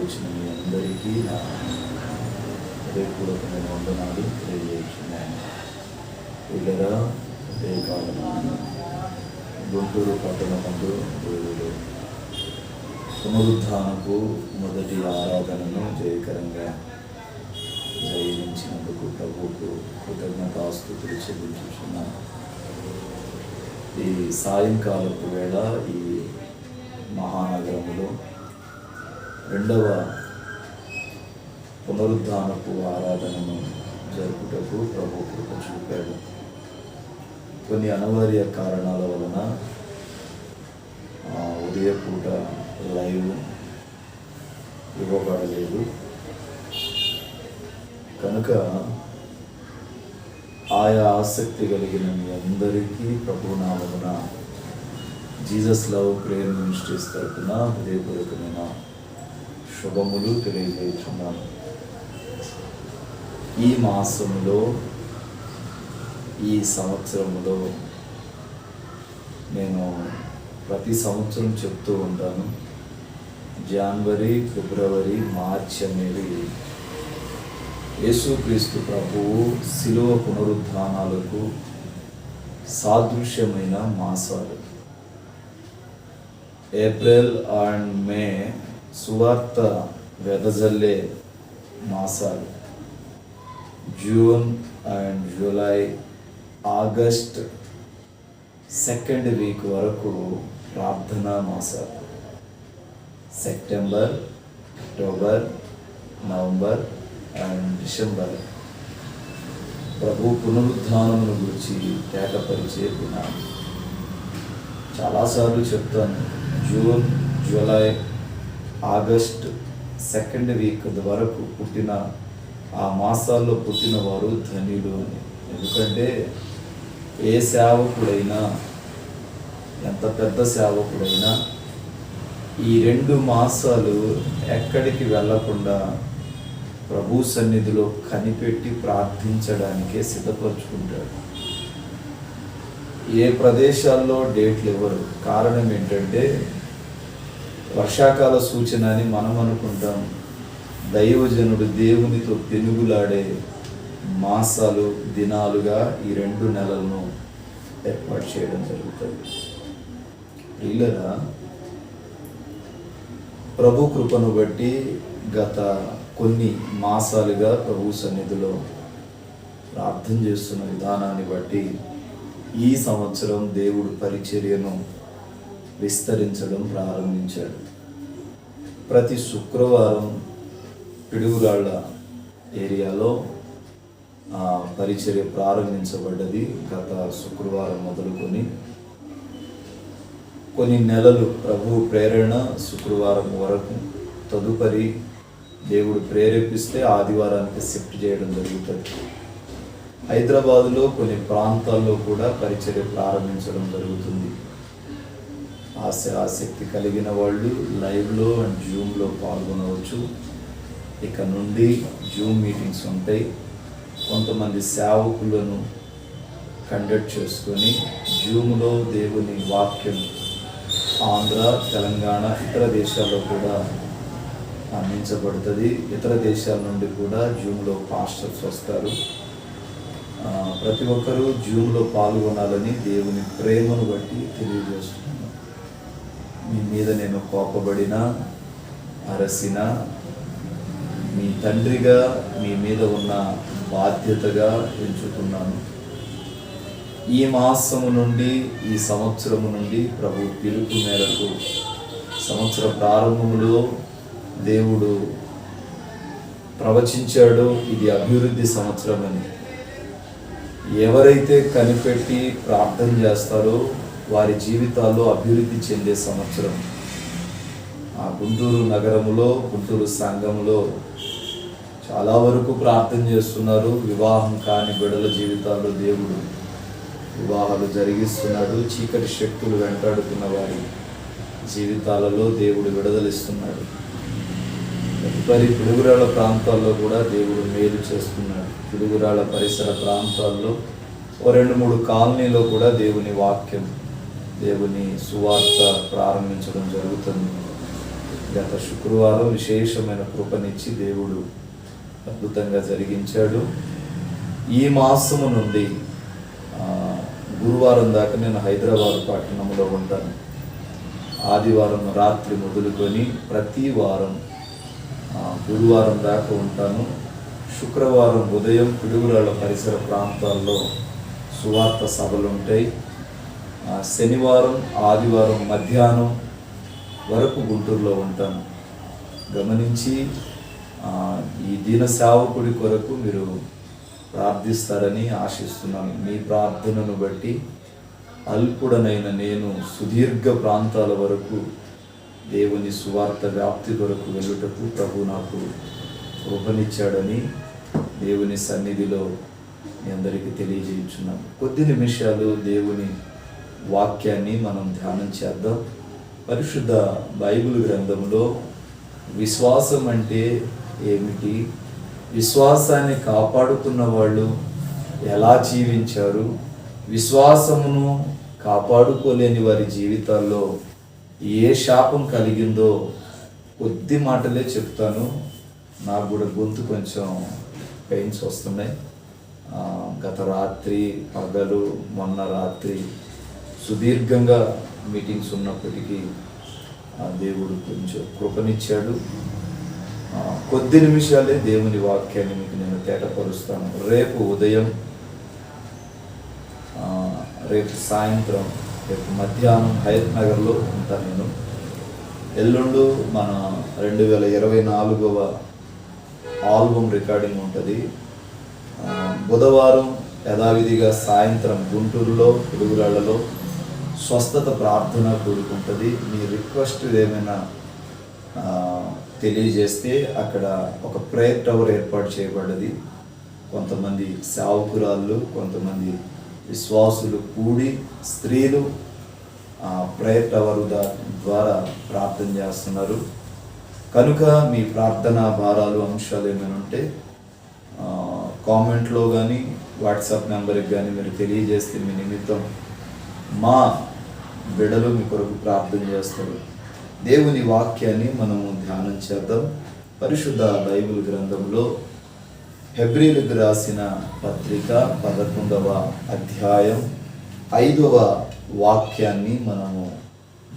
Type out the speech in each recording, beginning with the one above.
వచ్చిన మీ అందరికీ నా హృదయపూర్వకమైన వందనాలు తెలియజేస్తున్నాను. ఇలా ఉదయకాలం గుంటూరు పట్టణమందు దేవుడు పునరుద్ధానపు మొదటి ఆరాధనను జయకరంగా జరిగించినందుకు ప్రభువుకు కృతజ్ఞతాస్తుతులు చెల్లించుచున్నాను. ఈ సాయంకాలపు వేళ ఈ మహానగరంలో రెండవ పునరుద్ధానపు ఆరాధనను జరుపుటకు ప్రభు కృప చూపాడు. కొన్ని అనివార్య కారణాల వలన ఉదయపూట లైవ్ ఇవ్వబడలేదు. కనుక ఆయా ఆసక్తి కలిగిన మీ అందరికీ ప్రభు నామమున జీసస్ లవ్ ప్రేయర్ మినిస్ట్రీస్ తరపున హృదయపూర్వకమైన శుభములు తెలియజేస్తున్నాను. ఈ మాసంలో ఈ సంవత్సరంలో నేను ప్రతి సంవత్సరం చెప్తూ ఉంటాను, జనవరి, ఫిబ్రవరి, మార్చి అనేవి యేసుక్రీస్తు ప్రభువు శిలువ పునరుద్ధానాలకు సాదృశ్యమైన మాసాలు. ఏప్రిల్ అండ్ మే సువార్త వెదజల్లే మాసాలు. June and July, August second week వరకు ప్రార్థనా మాసాలు. September, October, November and December ప్రభు పునరుద్ధానమును గురించి తేటపరిచే దినాలు. చాలాసార్లు చెప్తాను, June, July, August second week వరకు పుట్టిన ఆ మాసాల్లో పుట్టిన వారు ధనిలు అని. ఎందుకంటే ఏ సేవకుడైనా, ఎంత పెద్ద సేవకుడైనా ఈ 2 మాసాలు ఎక్కడికి వెళ్ళకుండా ప్రభు సన్నిధిలో కనిపెట్టి ప్రార్థించడానికే సిద్ధపరచుకుంటాడు. ఏ ప్రదేశాల్లో డేట్లు ఇవ్వరు. కారణం ఏంటంటే వర్షాకాల సూచన అని మనం అనుకుంటాం. దైవజనుడు దేవునితో పెనుగులాడే మాసాలు, దినాలుగా ఈ 2 నెలలను ఏర్పాటు చేయడం జరుగుతుంది. ప్రియులారా, ప్రభు కృపను బట్టి గత కొన్ని మాసాలుగా ప్రభు సన్నిధిలో ప్రార్థన చేస్తున్న విధానాన్ని బట్టి ఈ సంవత్సరం దేవుడు పరిచర్యను విస్తరించడం ప్రారంభించాడు. ప్రతి శుక్రవారం పిడుగురాళ్ళ ఏరియాలో పరిచర్య ప్రారంభించబడ్డది. గత శుక్రవారం మొదలుకొని కొన్ని నెలలు ప్రభు ప్రేరణ శుక్రవారం వరకు, తదుపరి దేవుడు ప్రేరేపిస్తే ఆదివారానికి షిఫ్ట్ చేయడం జరుగుతుంది. హైదరాబాదులో కొన్ని ప్రాంతాల్లో కూడా పరిచర్య ప్రారంభించడం జరుగుతుంది. ఆసక్తి కలిగిన వాళ్ళు లైవ్లో అండ్ జూమ్లో పాల్గొనవచ్చు. ఇక నుండి జూమ్ మీటింగ్స్ ఉంటాయి. కొంతమంది సేవకులను కండక్ట్ చేసుకొని జూమ్లో దేవుని వాక్యం ఆంధ్ర, తెలంగాణ, ఇతర దేశాల్లో కూడా అందించబడుతుంది. ఇతర దేశాల నుండి కూడా జూమ్లో పాస్టర్స్ వస్తారు. ప్రతి ఒక్కరూ జూమ్లో పాల్గొనాలని దేవుని ప్రేమను బట్టి తెలియజేస్తున్నాను. మీ మీద నేను కోపబడినా, అరసినా, మీ తండ్రిగా మీ మీద ఉన్న బాధ్యతగా ఎంచుకున్నాను. ఈ మాసము నుండి, ఈ సంవత్సరము నుండి ప్రభు పిలుపు మేరకు సంవత్సర ప్రారంభంలో దేవుడు ప్రవచించాడు, ఇది అభివృద్ధి సంవత్సరం అని. ఎవరైతే కనిపెట్టి ప్రార్థన చేస్తారో వారి జీవితాల్లో అభివృద్ధి చెందే సంవత్సరం. ఆ గుంటూరు నగరంలో, గుంటూరు సంఘంలో చాలా వరకు ప్రార్థన చేస్తున్నారు. వివాహం కాని బిడ్డల జీవితాల్లో దేవుడు వివాహాలు జరిగిస్తున్నాడు. చీకటి శక్తులు వెంటాడుతున్న వారి జీవితాలలో దేవుడు విడుదలిస్తున్నాడు. తదుపరి పిడుగురాళ్ళ ప్రాంతాల్లో కూడా దేవుడు మేలు చేస్తున్నాడు. పిడుగురాళ్ళ పరిసర ప్రాంతాల్లో 2-3 కాలనీలో కూడా దేవుని వాక్యం, దేవుని సువార్త ప్రారంభించడం జరుగుతుంది. గత శుక్రవారం విశేషమైన కృపనిచ్చి దేవుడు అద్భుతంగా జరిగించాడు. ఈ మాసము నుండి గురువారం దాకా నేను హైదరాబాద్ పట్టణంలో ఉంటాను. ఆదివారం రాత్రి మొదలుకొని ప్రతి వారం గురువారం దాకా ఉంటాను. శుక్రవారం ఉదయం పిడుగురాళ్ళ పరిసర ప్రాంతాల్లో సువార్త సభలు ఉంటాయి. శనివారం ఆదివారం మధ్యాహ్నం వరకు గుంటూరులో ఉంటాను. గమనించి ఈ దీన సేవకుడి కొరకు మీరు ప్రార్థిస్తారని ఆశిస్తున్నాను. మీ ప్రార్థనను బట్టి అల్పుడనైన నేను సుదీర్ఘ ప్రాంతాల వరకు దేవుని సువార్త వ్యాప్తి కొరకు వెళ్ళుటకు ప్రభు నాకు కృపనిచ్చాడని దేవుని సన్నిధిలో మీ అందరికీ తెలియజేయుచున్నాను. కొద్ది నిమిషాలు దేవుని వాక్యాన్ని మనం ధ్యానం చేద్దాం. పరిశుద్ధ బైబిల్ గ్రంథంలో విశ్వాసం అంటే ఏమిటి, విశ్వాసాన్ని కాపాడుకున్న వాళ్ళు ఎలా జీవించారు, విశ్వాసమును కాపాడుకోలేని వారి జీవితాల్లో ఏ శాపం కలిగిందో కొద్ది మాటలే చెప్తాను. నాకు కూడా గొంతు కొంచెం పెయిన్స్ వస్తున్నాయి. గత రాత్రి పగలు మొన్న రాత్రి సుదీర్ఘంగా మీటింగ్స్ ఉన్నప్పటికీ దేవుడు కొంచెం కృపనిచ్చాడు. కొద్ది నిమిషాలే దేవుని వాక్యాన్ని మీకు నేను తేటపరుస్తాను. రేపు ఉదయం, రేపు సాయంత్రం, రేపు మధ్యాహ్నం హయత్ నగర్లో ఉంటాను నేను. ఎల్లుండు మన 2024వ ఆల్బమ్ రికార్డింగ్ ఉంటుంది. బుధవారం యథావిధిగా సాయంత్రం గుంటూరులో పిడుగురాళ్లలో స్వస్థత ప్రార్థన కూడుకుంటుంది. మీ రిక్వెస్ట్ ఏమైనా తెలియజేస్తే అక్కడ ఒక ప్రేయర్ టవర్ ఏర్పాటు చేయబడ్డది. కొంతమంది సేవకురాళ్ళు, కొంతమంది విశ్వాసులు కూడి స్త్రీలు ప్రేయర్ టవర్ ద్వారా ప్రార్థన చేస్తున్నారు. కనుక మీ ప్రార్థన భారాలు అంశాలు ఏమైనా ఉంటే కామెంట్లో కానీ వాట్సాప్ నెంబర్కి కానీ మీరు తెలియజేస్తే మీ నిమిత్తం మా బిడ్డలు మీ కొరకు ప్రార్థన చేస్తారు. దేవుని వాక్యాన్ని మనము ధ్యానం చేద్దాం. పరిశుద్ధ బైబిల్ గ్రంథంలో హెబ్రీలకు రాసిన పత్రిక 11వ అధ్యాయం 5వ వాక్యాన్ని మనము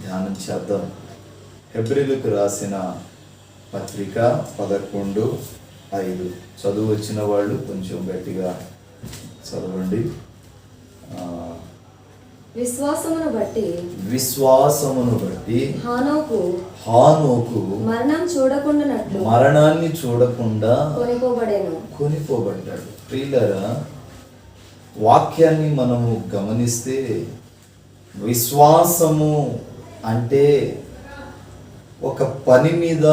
ధ్యానం చేద్దాం. హెబ్రీలకు రాసిన పత్రిక 11:5. చదువు వచ్చిన వాళ్ళు కొంచెం గట్టిగా చదవండి. విశ్వాసమును బట్టి హానోకు మరణాన్ని చూడకుండా కొనిపోబడ్డాడు. ప్రియులారా, వాక్యాన్ని మనము గమనిస్తే విశ్వాసము అంటే ఒక పని మీద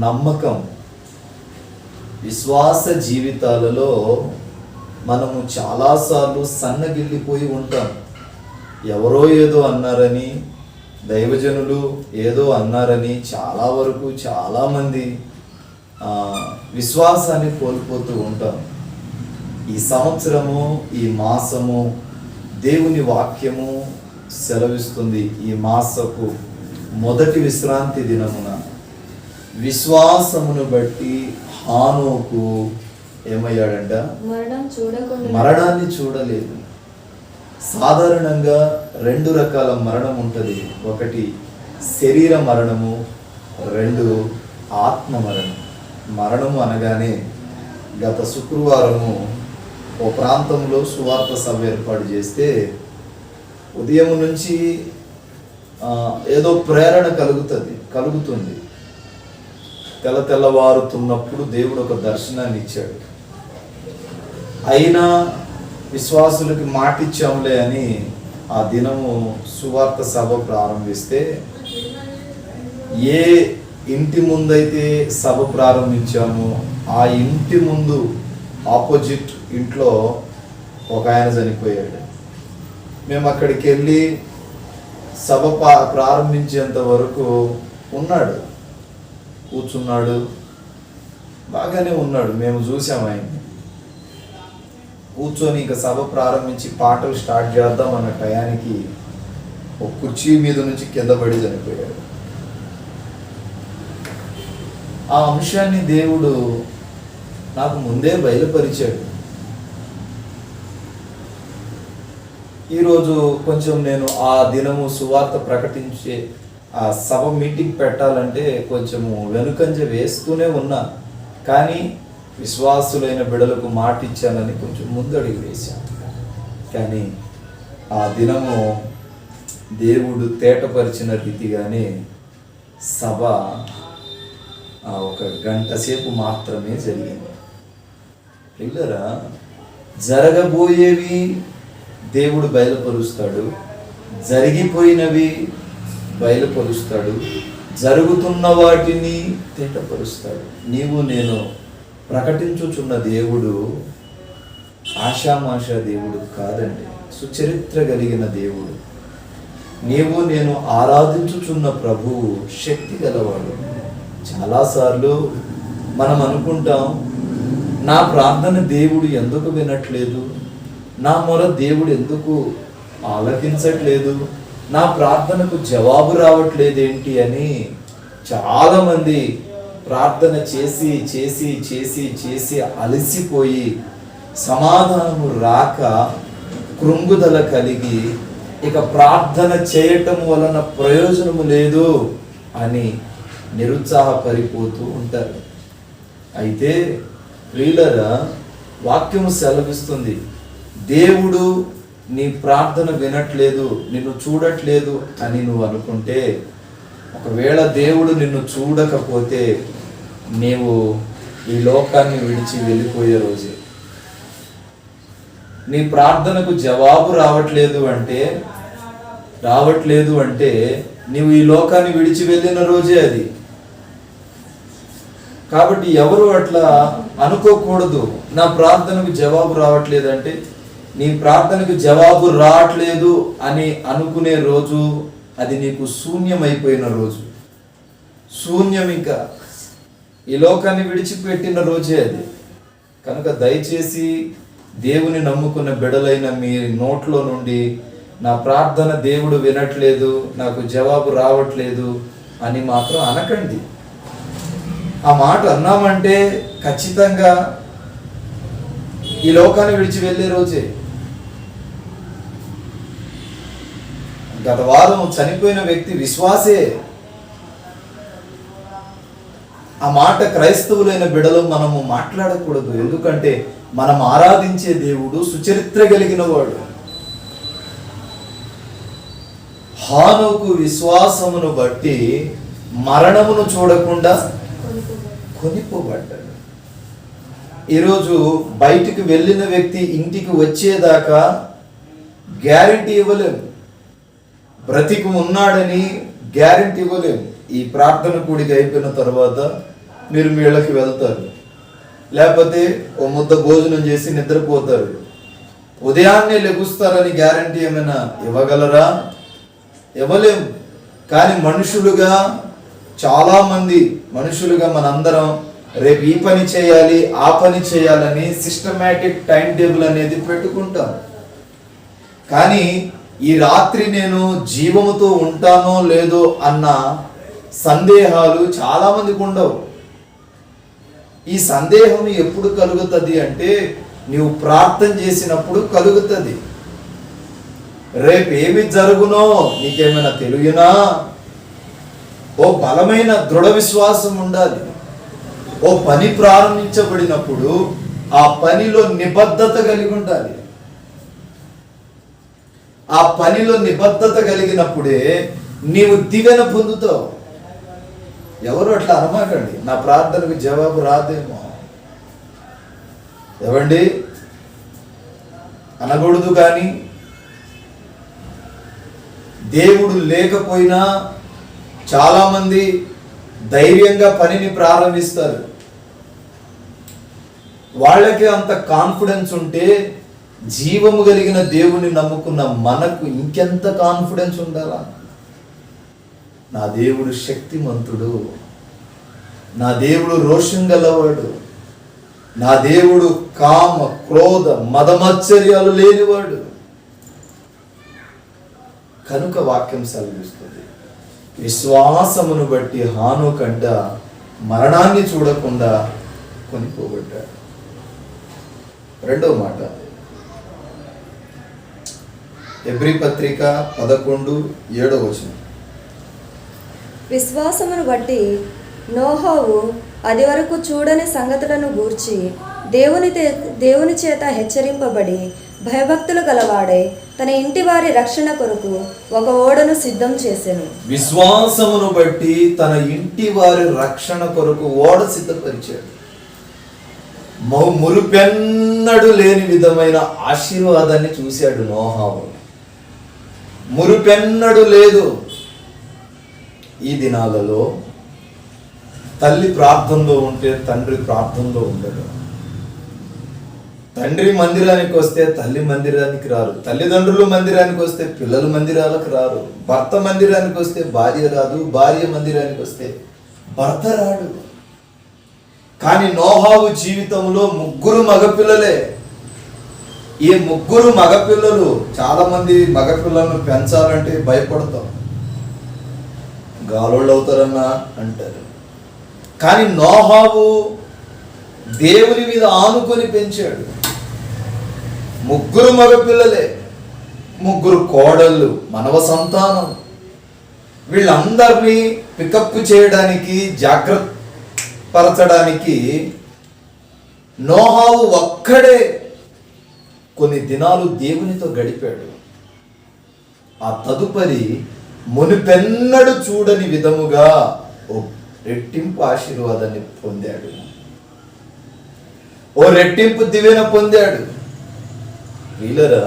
నమ్మకం. విశ్వాస జీవితాలలో మనము చాలాసార్లు సన్నగిల్లిపోయి ఉంటాం. ఎవరో ఏదో అన్నారని, దైవజనులు ఏదో అన్నారని చాలా వరకు చాలామంది విశ్వాసాన్ని కోల్పోతూ ఉంటాం. ఈ సంవత్సరము, ఈ మాసము దేవుని వాక్యము సెలవిస్తుంది. ఈ మాసపు మొదటి విశ్రాంతి దినమున విశ్వాసమును బట్టి హానోకు ఏమయ్యాడంట? మరణాన్ని చూడలేదు. సాధారణంగా 2 రకాల మరణం ఉంటుంది. ఒకటి శరీర మరణము, 2 ఆత్మ మరణం. మరణము అనగానే గత శుక్రవారము ఓ ప్రాంతంలో సువార్త సభ ఏర్పాటు చేస్తే ఉదయం నుంచి ఏదో ప్రేరణ కలుగుతుంది. తెల్లవారుతున్నప్పుడు దేవుడు ఒక దర్శనాన్ని ఇచ్చాడు. అయినా విశ్వాసులకి మాటిచ్చాంలే అని ఆ దినము సువార్త సభ ప్రారంభిస్తే, ఏ ఇంటి ముందైతే సభ ప్రారంభించామో ఆ ఇంటి ముందు ఆపోజిట్ ఇంట్లో ఒక ఆయన చనిపోయాడు. మేము అక్కడికి వెళ్ళి సభ ప్రారంభించేంత వరకు ఉన్నాడు, కూర్చున్నాడు, బాగానే ఉన్నాడు. మేము చూసాం ఆయన్ని. కూర్చొని ఇంకా సభ ప్రారంభించి పాటలు స్టార్ట్ చేద్దాం అన్న టయానికి ఒక కుర్చీ మీద నుంచి కింద పడి చనిపోయాడు. ఆ అంశాన్ని దేవుడు నాకు ముందే బయలుపరిచాడు. ఈరోజు కొంచెం నేను ఆ దినము సువార్త ప్రకటించే ఆ సభ మీటింగ్ పెట్టాలంటే కొంచెము వెనుకంజ వేస్తూనే ఉన్నా. కానీ విశ్వాసులైన బిడలకు మాట ఇచ్చానని కొంచెం ముందడుగు వేశాను. కానీ ఆ దినము దేవుడు తేటపరిచిన రీతిగానే సభ ఒక గంట సేపు మాత్రమే జరిగింది. పిల్లరా, జరగబోయేవి దేవుడు బయలుపరుస్తాడు, జరిగిపోయినవి బయలుపరుస్తాడు, జరుగుతున్న వాటిని తేటపరుస్తాడు. నీవు నేను ప్రకటించుచున్న దేవుడు ఆషామాషా దేవుడు కాదండి, సుచరిత్ర కలిగిన దేవుడు. నీవు నేను ఆరాధించుచున్న ప్రభువు శక్తి గలవాడు. చాలాసార్లు మనం అనుకుంటాం, నా ప్రార్థన దేవుడు ఎందుకు వినట్లేదు, నా మొర దేవుడు ఎందుకు ఆలకించట్లేదు, నా ప్రార్థనకు జవాబు రావట్లేదేంటి అని చాలామంది ప్రార్థన చేసి చేసి చేసి చేసి అలసిపోయి సమాధానము రాక కృంగుదల కలిగి ఇక ప్రార్థన చేయటం వలన ప్రయోజనము లేదు అని నిరుత్సాహపడిపోతూ ఉంటారు. అయితే ప్రియులారా, వాక్యము సెలవిస్తుంది, దేవుడు నీ ప్రార్థన వినట్లేదు, నిన్ను చూడట్లేదు అని నువ్వు అనుకుంటే, ఒకవేళ దేవుడు నిన్ను చూడకపోతే నీవు ఈ లోకాన్ని విడిచి వెళ్ళిపోయే రోజే. నీ ప్రార్థనకు జవాబు రావట్లేదు అంటే నీవు ఈ లోకాన్ని విడిచి వెళ్ళిన రోజే అది. కాబట్టి ఎవరు అట్లా అనుకోకూడదు, నా ప్రార్థనకు జవాబు రావట్లేదు అంటే నీ ప్రార్థనకు జవాబు రావట్లేదు అని అనుకునే రోజు అది నీకు శూన్యమైపోయిన రోజు, శూన్యం, ఇంకా ఈ లోకాన్ని విడిచిపెట్టిన రోజే అది. కనుక దయచేసి దేవుని నమ్ముకున్న బిడలైన మీ నోట్లో నుండి నా ప్రార్థన దేవుడు వినట్లేదు, నాకు జవాబు రావట్లేదు అని మాత్రం అనకండి. ఆ మాట అన్నామంటే ఖచ్చితంగా ఈ లోకాన్ని విడిచి వెళ్ళే రోజే. గత వారం చనిపోయిన వ్యక్తి విశ్వాసే. ఆ మాట క్రైస్తవులైన బిడలో మనము మాట్లాడకూడదు. ఎందుకంటే మనం ఆరాధించే దేవుడు సుచరిత్ర కలిగిన వాడు. హానోకు విశ్వాసమును బట్టి మరణమును చూడకుండా కొనిపోబడ్డాడు. ఈరోజు బయటికి వెళ్ళిన వ్యక్తి ఇంటికి వచ్చేదాకా గ్యారెంటీ ఇవ్వలేము, బ్రతికి ఉన్నాడని గ్యారెంటీ ఇవ్వలేము. ఈ ప్రార్థన కూడిక అయిపోయిన తర్వాత మీరు మీ ఇళ్ళకి వెళ్తారు, లేకపోతే ఓ ముద్ద భోజనం చేసి నిద్రపోతారు, ఉదయాన్నే లెగుస్తారని గ్యారెంటీ ఏమైనా ఇవ్వగలరా? ఇవ్వలేము. కానీ మనుషులుగా మనందరం రేపు ఈ పని చేయాలి, ఆ పని చేయాలని సిస్టమేటిక్ టైం టేబుల్ అనేది పెట్టుకుంటాం. కానీ ఈ రాత్రి నేను జీవముతో ఉంటానో లేదో అన్న సందేహాలు చాలా మందికి ఉండవు. ఈ సందేహం ఎప్పుడు కలుగుతుంది అంటే నీవు ప్రార్థన చేసినప్పుడు కలుగుతుంది. రేపు ఏమి జరుగునో నీకేమైనా తెలియనా? ఓ బలమైన దృఢ విశ్వాసం ఉండాలి. ఓ పని ప్రారంభించబడినప్పుడు ఆ పనిలో నిబద్ధత కలిగి ఉండాలి. ఆ పనిలో నిబద్ధత కలిగినప్పుడే నీవు దీవెన పొందుతావు. ఎవరు అట్లా అనమాకండి, నా ప్రార్థనకు జవాబు రాదేమో. ఏవండి, అనకూడదు. కానీ దేవుడు లేకపోయినా చాలామంది ధైర్యంగా పనిని ప్రారంభిస్తారు. వాళ్ళకి అంత కాన్ఫిడెన్స్ ఉంటే జీవము కలిగిన దేవుని నమ్ముకున్న మనకు ఇంకెంత కాన్ఫిడెన్స్ ఉండాలా? నా దేవుడు శక్తిమంతుడు, నా దేవుడు రోషం గలవాడు, నా దేవుడు కామ క్రోధ మదమత్సర్యాలు లేనివాడు. కనుక వాక్యం సెలవిస్తుంది, విశ్వాసమును బట్టి హానోకంట మరణాన్ని చూడకుండా కొనిపోబడ్డాడు. రెండవ మాట, హెబ్రీ పత్రిక 11:7 విశ్వాసమును బట్టి నోహోవు అది వరకు చూడని సంగతులను గూర్చి దేవుని చేత హెచ్చరింపబడి భయభక్తులు గలవాడై తన ఇంటి వారి రక్షణ కొరకు ఒక ఓడను సిద్ధం చేసెను. విశ్వాసమును బట్టి తన ఇంటి వారి రక్షణ కొరకు ఓడ సిద్ధపరిచాడు. మురుపెన్నడు లేని విధమైన ఆశీర్వాదాన్ని చూశాడు నోహావు. మురుపెన్నడు లేదు. ఈ దినాలలో తల్లి ప్రార్థనలో ఉంటే తండ్రి ప్రార్థనలో ఉండడు. తండ్రి మందిరానికి వస్తే తల్లి మందిరానికి రారు. తల్లిదండ్రులు మందిరానికి వస్తే పిల్లలు మందిరాలకు రారు. భర్త మందిరానికి వస్తే భార్య రాదు. భార్య మందిరానికి వస్తే భర్త రాడు. కానీ నోహావు జీవితంలో 3 మగపిల్లలే. ఈ 3 మగపిల్లలు, చాలా మంది మగపిల్లలను పెంచాలంటే భయపడతాం, గాలోళ్ళు అవుతారన్నా అంటారు. కానీ నోహావు దేవుని మీద ఆనుకొని పెంచాడు. 3 మగపిల్లలే, 3 కోడళ్ళు, మనవ సంతానం. వీళ్ళందరినీ పికప్ చేయడానికి, జాగ్రత్త పరచడానికి నోహావు ఒక్కడే కొన్ని దినాలు దేవునితో గడిపాడు. ఆ తదుపరి మునిపెన్నడు చూడని విధముగా ఓ రెట్టింపు ఆశీర్వాదాన్ని పొందాడు. ఓ రెట్టింపు దివెన పొందాడు. వీళ్ళరా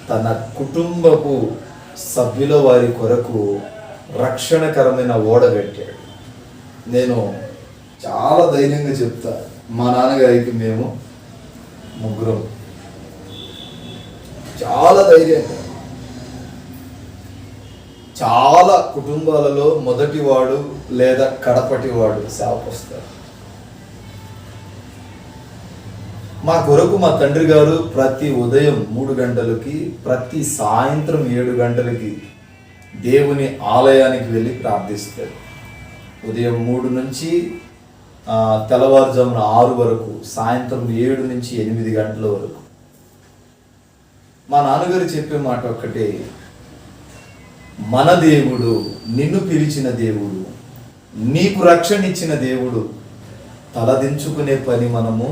తన కుటుంబపు సభ్యుల వారి కొరకు రక్షణకరమైన ఓడ కట్టాడు. నేను చాలా ధైర్యంగా చెప్తా, మా నాన్నగారికి మేము 3 చాలా ధైర్యంగా. చాలా కుటుంబాలలో మొదటివాడు లేదా కడపటివాడు సేవకొస్తారు. మా కొరకు మా తండ్రి గారు ప్రతి ఉదయం 3 గంటలకి, ప్రతి సాయంత్రం 7 గంటలకి దేవుని ఆలయానికి వెళ్ళి ప్రార్థిస్తారు. ఉదయం 3 నుంచి తెల్లవారుజామున 6 వరకు, సాయంత్రం 7 నుంచి 8 గంటల వరకు. మా నాన్నగారు చెప్పే మాట ఒక్కటే, మన దేవుడు, నిన్ను పిలిచిన దేవుడు, నీకు రక్షణ ఇచ్చిన దేవుడు తలదించుకునే పని మనము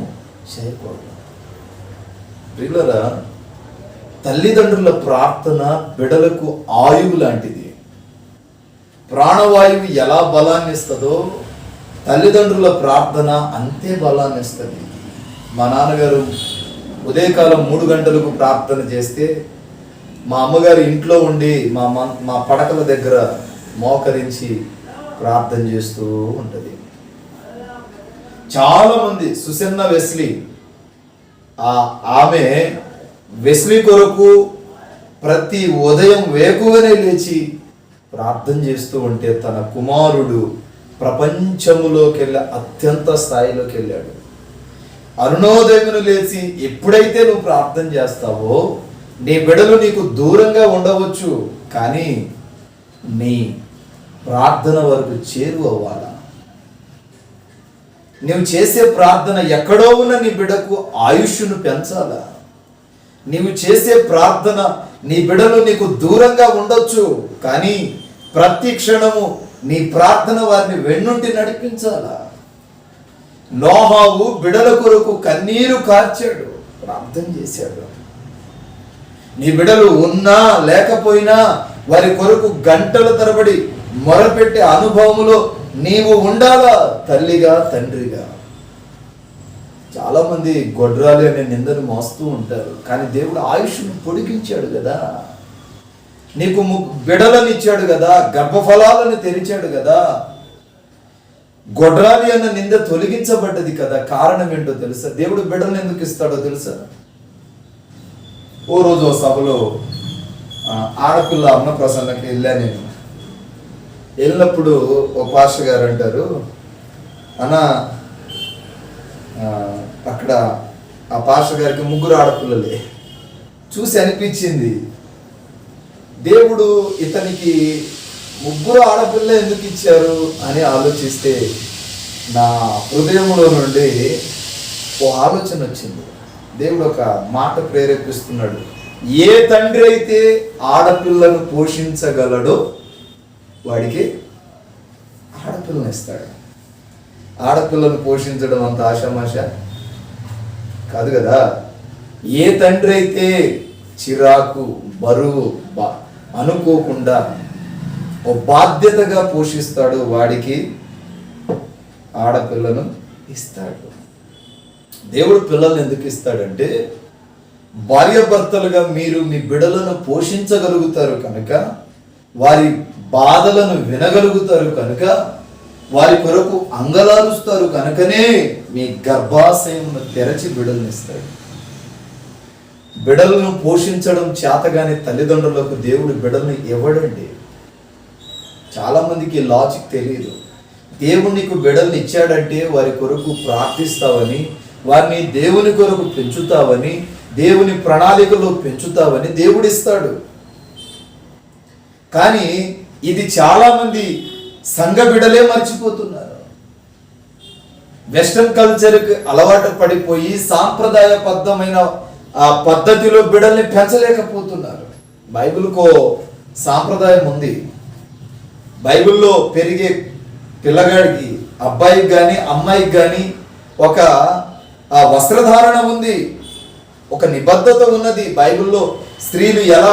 చేయకూడదు. ప్రియులరా, తల్లిదండ్రుల ప్రార్థన బిడలకు ఆయువు లాంటిది. ప్రాణవాయువు ఎలా బలాన్ని ఇస్తుందో తల్లిదండ్రుల ప్రార్థన అంతే బలాన్ని ఇస్తుంది. మా నాన్నగారు ఉదయకాలం 3 గంటలకు ప్రార్థన చేస్తే మా అమ్మగారు ఇంట్లో ఉండి మా పడకల దగ్గర మోకరించి ప్రార్థన చేస్తూ ఉంటుంది. చాలా మంది, సుసన్న వెస్లీ, ఆమె వెస్లీ కొరకు ప్రతి ఉదయం వేకువనే లేచి ప్రార్థన చేస్తూ ఉంటే తన కుమారుడు ప్రపంచములోకి వెళ్ళి అత్యంత స్థాయిలోకి వెళ్ళాడు. అరుణోదయమును లేచి ఎప్పుడైతే నువ్వు ప్రార్థన చేస్తావో నీ బిడలు నీకు దూరంగా ఉండవచ్చు, కానీ నీ ప్రార్థన వరకు చేరువవ్వాలా. నువ్వు చేసే ప్రార్థన ఎక్కడో ఉన్న నీ బిడకు ఆయుష్ను పెంచాలా. నీవు చేసే ప్రార్థన, నీ బిడలు నీకు దూరంగా ఉండొచ్చు, కానీ ప్రతి క్షణము నీ ప్రార్థన వారిని వెన్నుంటి నడిపించాలా. నోహావు బిడల కొరకు కన్నీరు కార్చాడు, ప్రార్థన చేశాడు. నీ బిడలు ఉన్నా లేకపోయినా వారి కొరకు గంటల తరబడి మొరపెట్టే అనుభవములో నీవు ఉండాలా, తల్లిగా తండ్రిగా. చాలా మంది గొడ్రాలి అనే నిందను మోస్తూ ఉంటారు, కానీ దేవుడు ఆయుష్ను పొడిగించాడు కదా, నీకు బిడలను ఇచ్చాడు కదా, గర్భఫలాలను తెరిచాడు కదా. గొడ్రాలి అన్న నింద తొలగించబడ్డది కదా. కారణం ఏంటో తెలుసా? దేవుడు బిడ్డలను ఎందుకు ఇస్తాడో తెలుసా? ఓ రోజు సభలో ఆడపిల్ల అన్నప్రసన్నకి వెళ్ళా. నేను వెళ్ళినప్పుడు ఓ పాస్టర్ గారు అంటారు, అన్నా అక్కడ ఆ పాస్టర్ గారికి 3 ఆడపిల్లలే. చూసి అనిపించింది, దేవుడు ఇతనికి 3 ఆడపిల్ల ఎందుకు ఇచ్చారు అని ఆలోచిస్తే నా హృదయంలో నుండి ఓ ఆలోచన వచ్చింది. దేవుడు ఒక మాట ప్రేరేపిస్తున్నాడు. ఏ తండ్రి అయితే ఆడపిల్లను పోషించగలడో వాడికి ఆడపిల్లని ఇస్తాడు. ఆడపిల్లను పోషించడం అంత ఆషామాష కాదు కదా. ఏ తండ్రి అయితే చిరాకు బరువు అనుకోకుండా ఓ బాధ్యతగా పోషిస్తాడో వాడికి ఆడపిల్లను ఇస్తాడు. దేవుడు పిల్లల్ని ఎందుకు ఇస్తాడంటే భార్యాభర్తలుగా మీరు మీ బిడ్డలను పోషించగలుగుతారు కనుక, వారి బాధలను వినగలుగుతారు కనుక, వారి కొరకు అంగలారుస్తారు కనుకనే మీ గర్భాశయమును తెరచి బిడ్డలను ఇస్తాడు. బిడ్డలను పోషించడం చేతగాని తల్లిదండ్రులకు దేవుడు బిడ్డలను ఇవ్వడండి. చాలా మందికి లాజిక్ తెలియదు. దేవుడు నీకు బిడ్డలను ఇచ్చాడంటే వారి కొరకు ప్రార్థిస్తావని, వారిని దేవుని కొరకు పెంచుతావని, దేవుని ప్రణాళికలో పెంచుతావని దేవుడు ఇస్తాడు. కానీ ఇది చాలా మంది సంఘ బిడ్డలే మర్చిపోతున్నారు. వెస్టర్న్ కల్చర్కి అలవాటు పడిపోయి సాంప్రదాయబద్ధమైన ఆ పద్ధతిలో బిడ్డల్ని పెంచలేకపోతున్నారు. బైబిల్కో సాంప్రదాయం ఉంది. బైబిల్లో పెరిగే పిల్లగాడికి, అబ్బాయికి కానీ అమ్మాయికి కానీ ఒక వస్త్రధారణ ఉంది, ఒక నిబద్ధత ఉన్నది. బైబిల్లో స్త్రీలు ఎలా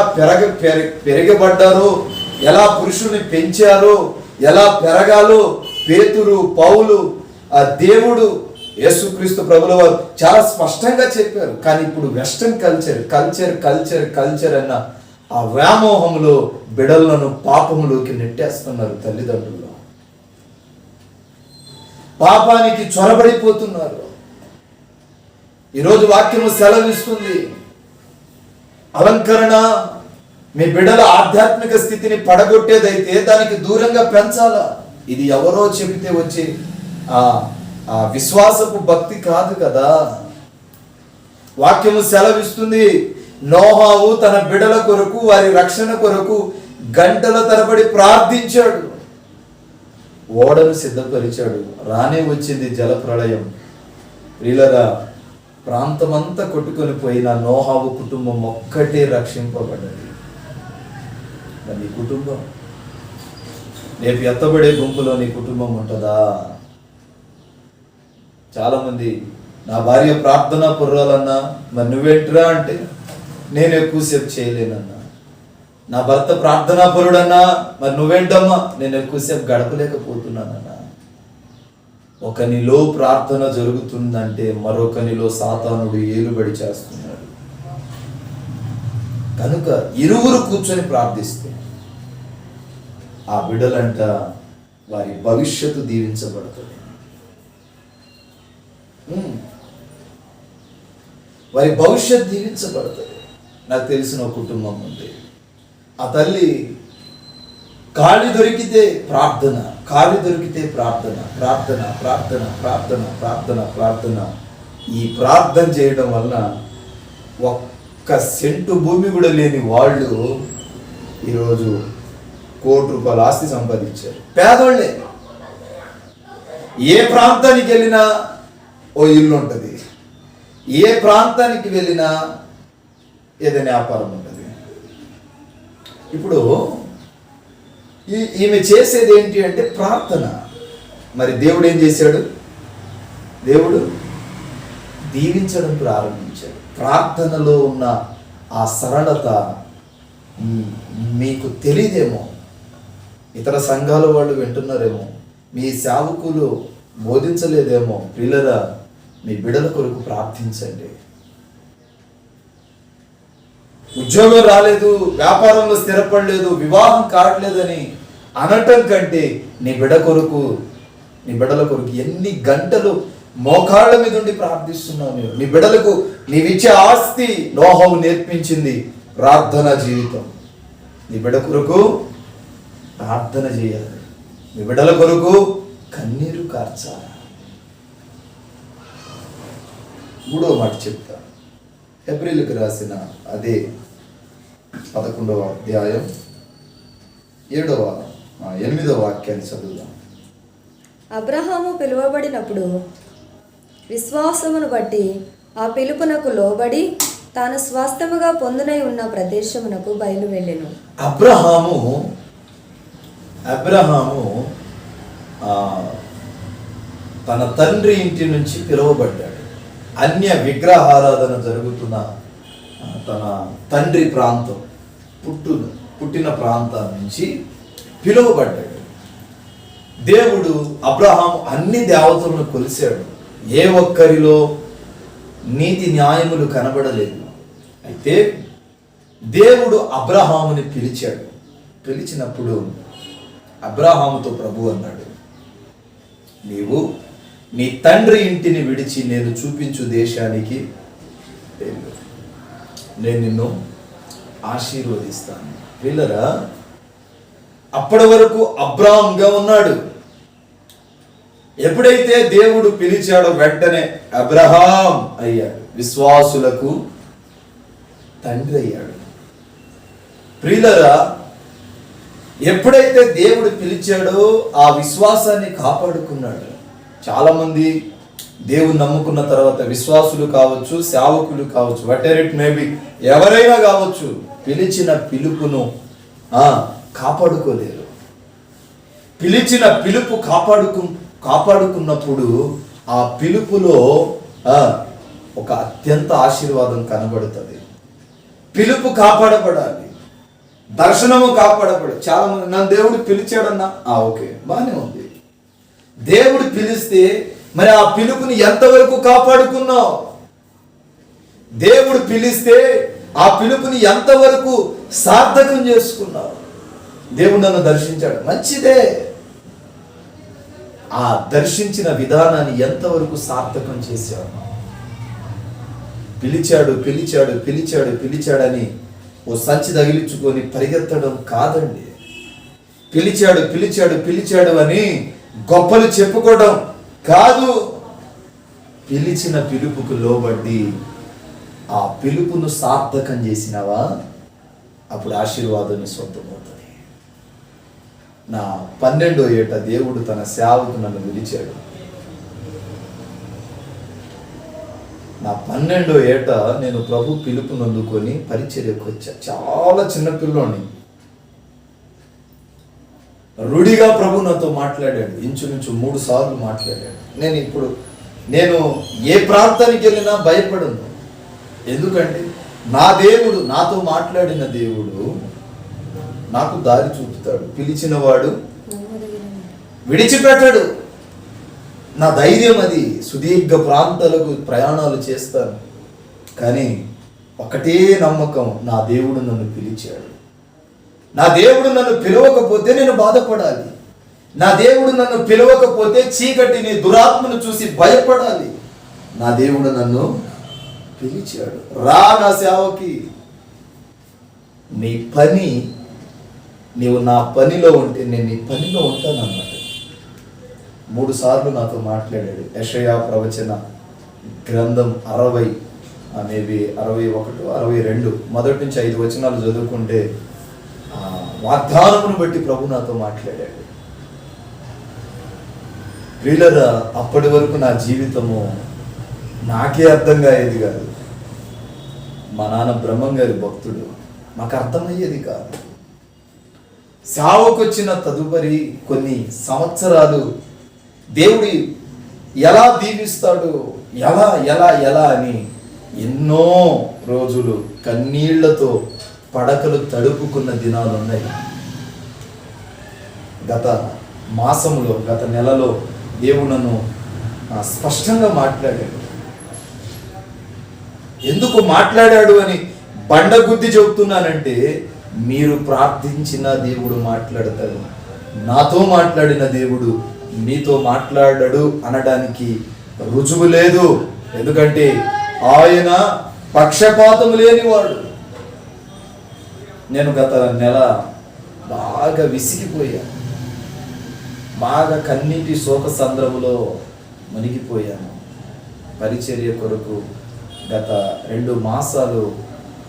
పెరగబడ్డారో, ఎలా పురుషుల్ని పెంచారో, ఎలా పెరగాలో పేతురు, పౌలు, ఆ దేవుడు, యేసుక్రీస్తు ప్రభుల వారు చాలా స్పష్టంగా చెప్పారు. కానీ ఇప్పుడు వెస్టర్న్ కల్చర్ అన్న ఆ వ్యామోహంలో బిడలను పాపంలోకి నెట్టేస్తున్నారు. తల్లిదండ్రులు పాపానికి చొరబడిపోతున్నారు. ఈరోజు వాక్యము సెలవిస్తుంది, అలంకరణ మీ బిడ్డల ఆధ్యాత్మిక స్థితిని పడగొట్టేదైతే దానికి దూరంగా పెంచాలా. ఇది ఎవరో చెబితే వచ్చే ఆ విశ్వాసపు భక్తి కాదు కదా. వాక్యము సెలవిస్తుంది, నోహావు తన బిడ్డల కొరకు, వారి రక్షణ కొరకు గంటల తరబడి ప్రార్థించాడు, ఓడను సిద్ధపరిచాడు. రానే వచ్చింది జలప్రళయం. ప్రియులరా, ప్రాంతమంతా కొట్టుకొని పోయిన నోహావు కుటుంబం ఒక్కటే రక్షింపబడ్డది. మరి నీ కుటుంబం రేపు ఎత్తబడే గుంపులో నీ కుటుంబం ఉంటుందా? చాలామంది నా భార్య ప్రార్థనా పుర్రాలన్నా, మరి నువ్వేంట్రా అంటే నేను ఎక్కువసేపు చేయలేనన్నా. నా భర్త ప్రార్థనా పరుడన్నా, మరి నువ్వేంటమ్మా నేను ఎక్కువసేపు గడపలేకపోతున్నానన్నా. ఒకనిలో ప్రార్థన జరుగుతుందంటే మరొకనిలో సాతానుడు ఏలుబడి చేస్తున్నాడు. కనుక ఇరువురు కూర్చొని ప్రార్థిస్తే ఆ బిడ్డలంట వారి భవిష్యత్తు దీవించబడుతుంది. వారి భవిష్యత్తు దీవించబడుతుంది. నాకు తెలిసిన ఒక కుటుంబం ఉంది. ఆ తల్లి ఖాళీ దొరికితే ప్రార్థన, ఖాళీ దొరికితే ప్రార్థన, ప్రార్థన ప్రార్థన ప్రార్థన ప్రార్థన ప్రార్థన. ఈ ప్రార్థన చేయడం వలన ఒక్క సెంటు భూమి కూడా లేని వాళ్ళు ఈరోజు ₹1,00,00,000 ఆస్తి సంపాదించారు. పేదోళ్ళే. ఏ ప్రాంతానికి వెళ్ళినా ఓ ఇల్లు ఉంటుంది, ఏ ప్రాంతానికి వెళ్ళినా ఏదైనా వ్యాపారం ఉంటుంది. ఇప్పుడు ఈమె చేసేది ఏంటి అంటే ప్రార్థన. మరి దేవుడు ఏం చేశాడు? దేవుడు దీవించడం ప్రారంభించాడు. ప్రార్థనలో ఉన్న ఆ సరళత మీకు తెలియదేమో, ఇతర సంఘాల వాళ్ళు వింటున్నారేమో, మీ సేవకులు బోధించలేదేమో. పిల్లరా, మీ బిడ్డల కొరకు ప్రార్థించండి. ఉద్యోగం రాలేదు, వ్యాపారంలో స్థిరపడలేదు, వివాహం కావట్లేదని అనటం కంటే నీ బిడ్డల కొరకు ఎన్ని గంటలు మోకాళ్ళ మీద ఉండి ప్రార్థిస్తున్నావు. నీ బిడ్డలకు నీవిచ్చే ఆస్తి నోహవు నేర్పించింది ప్రార్థన జీవితం. నీ బిడ్డ కొరకు ప్రార్థన చేయాలి, నీ బిడ్డల కొరకు కన్నీరు కార్చాలి. 3వ మాట చెప్తా. హెబ్రీయులకు రాసిన అదే 11వ అధ్యాయం 8వ వాక్యాన్ని చదువుదాం. అబ్రహాము పిలువబడినప్పుడు విశ్వాసమును బట్టి ఆ పిలుపునకు లోబడి తాను స్వాస్థ్యముగా పొందునై ఉన్న ప్రదేశమునకు బయలు వెళ్ళెను. అబ్రహాము తన తండ్రి ఇంటి నుంచి పిలువబడ్డాడు. అన్య విగ్రహారాధన జరుగుతున్న తన తండ్రి ప్రాంతం పుట్టిన ప్రాంతం నుంచి పిలువబడ్డాడు. దేవుడు అబ్రహాము అన్ని దేవతలను కొలిశాడు. ఏ ఒక్కరిలో నీతి న్యాయములు కనబడలేదు. అయితే దేవుడు అబ్రహాముని పిలిచాడు. పిలిచినప్పుడు అబ్రహాముతో ప్రభు అన్నాడు, నీవు నీ తండ్రి ఇంటిని విడిచి నేను చూపించు దేశానికి వెళ్ళు, నేను నిన్ను ఆశీర్వదిస్తాను. పిల్లరా, అప్పటి వరకు అబ్రాహాంగా ఉన్నాడు. ఎప్పుడైతే దేవుడు పిలిచాడో వెంటనే అబ్రహాం అయ్యాడు, విశ్వాసులకు తండ్రి అయ్యాడు. ప్రియులరా, ఎప్పుడైతే దేవుడు పిలిచాడో ఆ విశ్వాసాన్ని కాపాడుకున్నాడు. చాలా మంది దేవుని నమ్ముకున్న తర్వాత విశ్వాసులు కావచ్చు, సేవకులు కావచ్చు, వాటెవర్ ఇట్ మే బి, ఎవరైనా కావచ్చు, పిలిచిన పిలుపును కాపాడుకోలేరు. పిలిచిన పిలుపు కాపాడుకున్నప్పుడు ఆ పిలుపులో ఒక అత్యంత ఆశీర్వాదం కనబడుతుంది. పిలుపు కాపాడబడాలి, దర్శనము కాపాడబడాలి. చాలా మంది నన్ను దేవుడు పిలిచాడన్నా, ఓకే బాగానే ఉంది. దేవుడు పిలిస్తే మరి ఆ పిలుపుని ఎంతవరకు కాపాడుకున్నావు? దేవుడు పిలిస్తే ఆ పిలుపుని ఎంతవరకు సార్థకం చేసుకున్నావు? దేవుడు నన్ను దర్శించాడు, మంచిదే. ఆ దర్శించిన విధానాన్ని ఎంతవరకు సార్థకం చేశావు? పిలిచాడని ఓ సంచి తగిలించుకొని పరిగెత్తడం కాదండి. పిలిచాడు అని గొప్పలు చెప్పుకోవడం కాదు. పిలిచిన పిలుపుకు లోబడి ఆ పిలుపును సార్థకం చేసినావా, అప్పుడు ఆశీర్వాదం సొంతమవుతుంది. నా 12వ ఏట దేవుడు తన సేవకు నన్ను పిలిచాడు. నా 12వ ఏట నేను ప్రభు పిలుపును అందుకొని పరిచర్యకు వచ్చా. చాలా చిన్న పిల్లోని. రుడిగా ప్రభు నాతో మాట్లాడాడు. ఇంచుమించు 3 సార్లు మాట్లాడాడు. నేను ఏ ప్రాంతానికి వెళ్ళినా భయపడను. ఎందుకంటే నా దేవుడు, నాతో మాట్లాడిన దేవుడు నాకు దారి చూపుతాడు. పిలిచిన వాడు విడిచిపెట్టాడు. నా ధైర్యం అది. సుదీర్ఘ ప్రాంతాలకు ప్రయాణాలు చేస్తాను, కానీ ఒకటే నమ్మకం, నా దేవుడు నన్ను పిలిచాడు. నా దేవుడు నన్ను పిలవకపోతే నేను బాధపడాలి. నా దేవుడు నన్ను పిలవకపోతే చీకటిని, దురాత్మను చూసి భయపడాలి. నా దేవుడు నన్ను పిలిచాడు. రా నా సేవకి, నీ పని, నీవు నా పనిలో ఉంటే నేను నీ పనిలో ఉంటాను అన్నాడు. 3 సార్లు నాతో మాట్లాడాడు. యెషయా ప్రవచన గ్రంథం 60 మేబీ 61, 62 మొదటి నుంచి 5 వచనాలు చదువుకుంటే వాగ్దానమును బట్టి ప్రభు నాతో మాట్లాడాడు. ప్రియులరా, అప్పటి వరకు నా జీవితము నాకే అర్థంగా అయ్యేది కాదు. మా నాన్న బ్రహ్మం గారి భక్తుడు, నాకు అర్థమయ్యేది కాదు. సేవకొచ్చిన తదుపరి కొన్ని సంవత్సరాలు దేవుడి ఎలా దీవిస్తాడు, ఎలా అని ఎన్నో రోజులు కన్నీళ్లతో పడకలు తడుపుకున్న దినాలు ఉన్నాయి. గత మాసంలో, గత నెలలో దేవుడు నన్ను స్పష్టంగా మాట్లాడాడు. ఎందుకు మాట్లాడాడు అని బండగుద్ది చెబుతున్నానంటే, మీరు ప్రార్థించిన దేవుడు మాట్లాడతాడు. నాతో మాట్లాడిన దేవుడు మీతో మాట్లాడాడు అనడానికి రుజువు లేదు. ఎందుకంటే ఆయన పక్షపాతం లేనివాడు. నేను గత నెల బాగా విసిగిపోయాను, బాగా కన్నీటి శోక సంద్రములో మునిగిపోయాను. పరిచర్య కొరకు గత 2 మాసాలు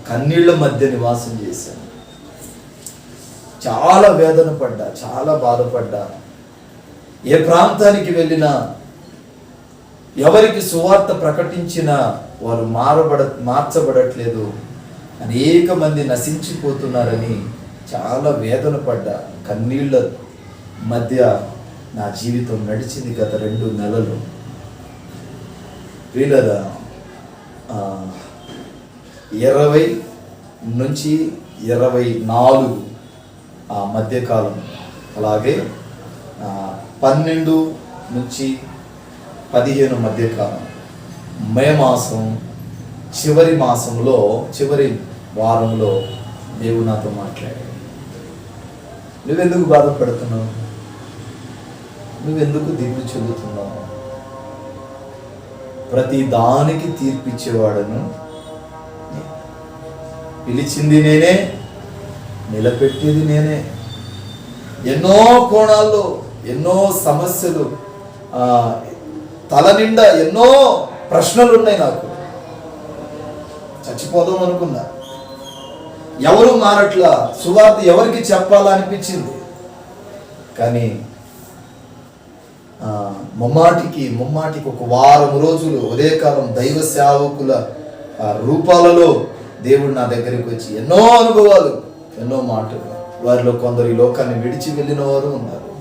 కన్నీళ్ల మధ్య నివాసం చేశాను. చాలా వేదన పడ్డా, చాలా బాధపడ్డా. ఏ ప్రాంతానికి వెళ్ళినా, ఎవరికి సువార్త ప్రకటించినా వారు మార్చబడట్లేదు, అనేక మంది నశించిపోతున్నారని చాలా వేదన పడ్డా. కన్నీళ్ళ మధ్య నా జీవితం నడిచింది గత 2 నెలలు. వీళ్ళరా 20 నుంచి 24 ఆ మధ్యకాలం, అలాగే 12 నుంచి 15 మధ్యకాలం, మే మాసం చివరి మాసంలో చివరి వారంలో దేవుడు నాతో మాట్లాడాడు. నువ్వెందుకు బాధపడుతున్నావు? నువ్వెందుకు దిగులు చెందుతున్నావు? ప్రతి దానికి తీర్పిచ్చేవాడను, పిలిచింది నేనే, నిలబెట్టేది నేనే. ఎన్నో కోణాల్లో ఎన్నో సమస్యలు, తల నిండా ఎన్నో ప్రశ్నలు ఉన్నాయి నాకు. చచ్చిపోదాం అనుకున్నా, ఎవరు మారట్లా, సువార్త ఎవరికి చెప్పాలా అనిపించింది. కానీ ముమ్మాటికి ఒక వారం రోజులు ఉదయకాలం దైవ సేవకుల రూపాలలో దేవుడు నా దగ్గరికి వచ్చి ఎన్నో అనుభవాలు, ఎన్నో మాటలు. వారిలో కొందరు ఈ లోకాన్ని విడిచి వెళ్ళిన వారు ఉన్నారు.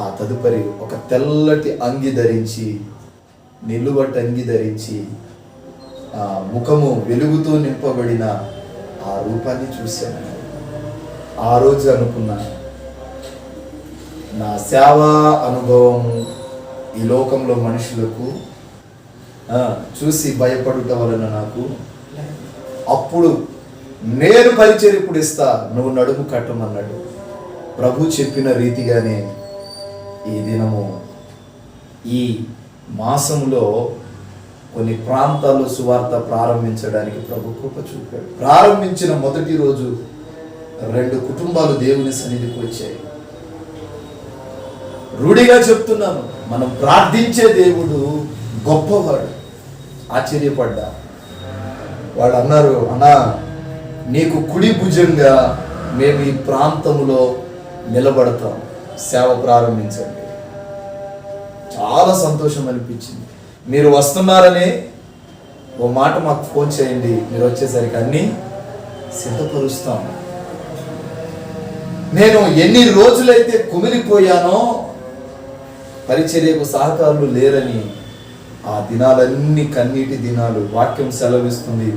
ఆ తదుపరి ఒక తెల్లటి అంగి ధరించి, నిలువటి అంగి ధరించి, ముఖము వెలుగుతో నింపబడిన ఆ రూపాన్ని చూశాను. ఆ రోజు అనుకున్నా, నా సేవా అనుభవం ఈ లోకంలో మనుషులకు చూసి భయపడుట వలన నాకు, అప్పుడు నేను పరిచయం ఇప్పుడు ఇస్తా, నువ్వు నడుము కట్టమన్నాడు. ప్రభు చెప్పిన రీతిగానే ఈ దినము, ఈ మాసంలో కొన్ని ప్రాంతాల్లో సువార్త ప్రారంభించడానికి ప్రభు కృప చూపాడు. ప్రారంభించిన మొదటి రోజు 2 కుటుంబాలు దేవుని సన్నిధికి వచ్చాయి. రూఢిగా చెప్తున్నాను, మనం ప్రార్థించే దేవుడు గొప్పవాడు. ఆశ్చర్యపడ్డా. వాళ్ళు అన్నారు, అన్నా నీకు కుడి భుజంగా మేము ఈ ప్రాంతంలో నిలబడతాం, సేవ ప్రారంభించండి. చాలా సంతోషం అనిపించింది. మీరు వస్తున్నారని ఓ మాట మాకు ఫోన్ చేయండి, మీరు వచ్చేసరికి అన్నీ సిద్ధపరుస్తాం. నేను ఎన్ని రోజులైతే కుమిలిపోయానో, పరిచర్యకు సహకారులు లేరని, ఆ దినాలన్నీ కన్నీటి దినాలు. వాక్యం సెలవిస్తుంది,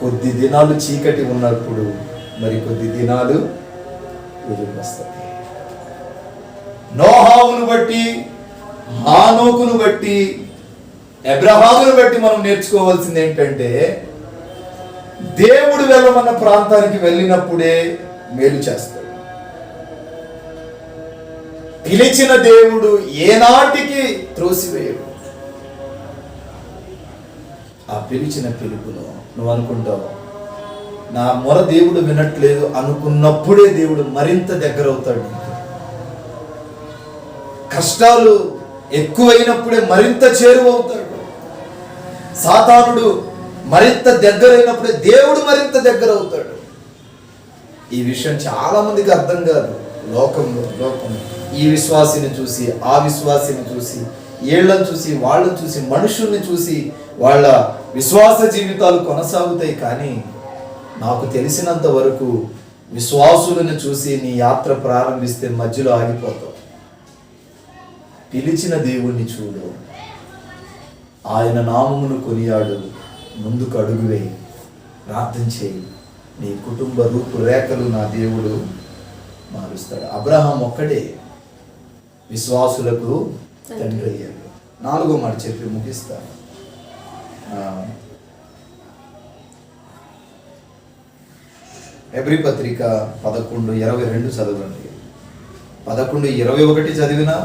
కొద్ది దినాలు చీకటి ఉన్నప్పుడు మరి కొద్ది దినాలు వెలుగు వస్తుంది. నోహావును బట్టి, హానోకును బట్టి, అబ్రహామును బట్టి మనం నేర్చుకోవాల్సింది ఏంటంటే, దేవుడు వెళ్ళమన్న ప్రాంతానికి వెళ్ళినప్పుడే మేలు చేస్తాడు. పిలిచిన దేవుడు ఏనాటికి త్రోసివేయడు. ఆ పిలిచిన పిలుపులో నువ్వు అనుకుంటావు, నా మొర దేవుడు వినట్లేదు అనుకున్నప్పుడే దేవుడు మరింత దగ్గర అవుతాడు. కష్టాలు ఎక్కువైనప్పుడే మరింత చేరువవుతాడు. సాతానుడు మరింత దగ్గరైనప్పుడే దేవుడు మరింత దగ్గర అవుతాడు. ఈ విషయం చాలా మందికి అర్థం కాదు. లోకంలో ఈ విశ్వాసిని చూసి, ఆ విశ్వాసిని చూసి, ఏళ్ళని చూసి, వాళ్ళని చూసి, మనుషుల్ని చూసి వాళ్ళ విశ్వాస జీవితాలు కొనసాగుతాయి. కానీ నాకు తెలిసినంత వరకు విశ్వాసులను చూసి నీ యాత్ర ప్రారంభిస్తే మధ్యలో ఆగిపోతావు. పిలిచిన దేవుణ్ణి చూడు, ఆయన నామమును కొనియాడు, ముందుకు అడుగు వేయి, ప్రార్థన చేయి. నీ కుటుంబ రూపురేఖలు నా దేవుడు మారుస్తాడు. అబ్రహాం ఒక్కడే విశ్వాసులకు తండ్రి అయ్యాడు. 4వ మాట చెప్పి ముగిస్తాను. హెబ్రీ పత్రిక 11:22 చదవండి. 11:21 చదివినా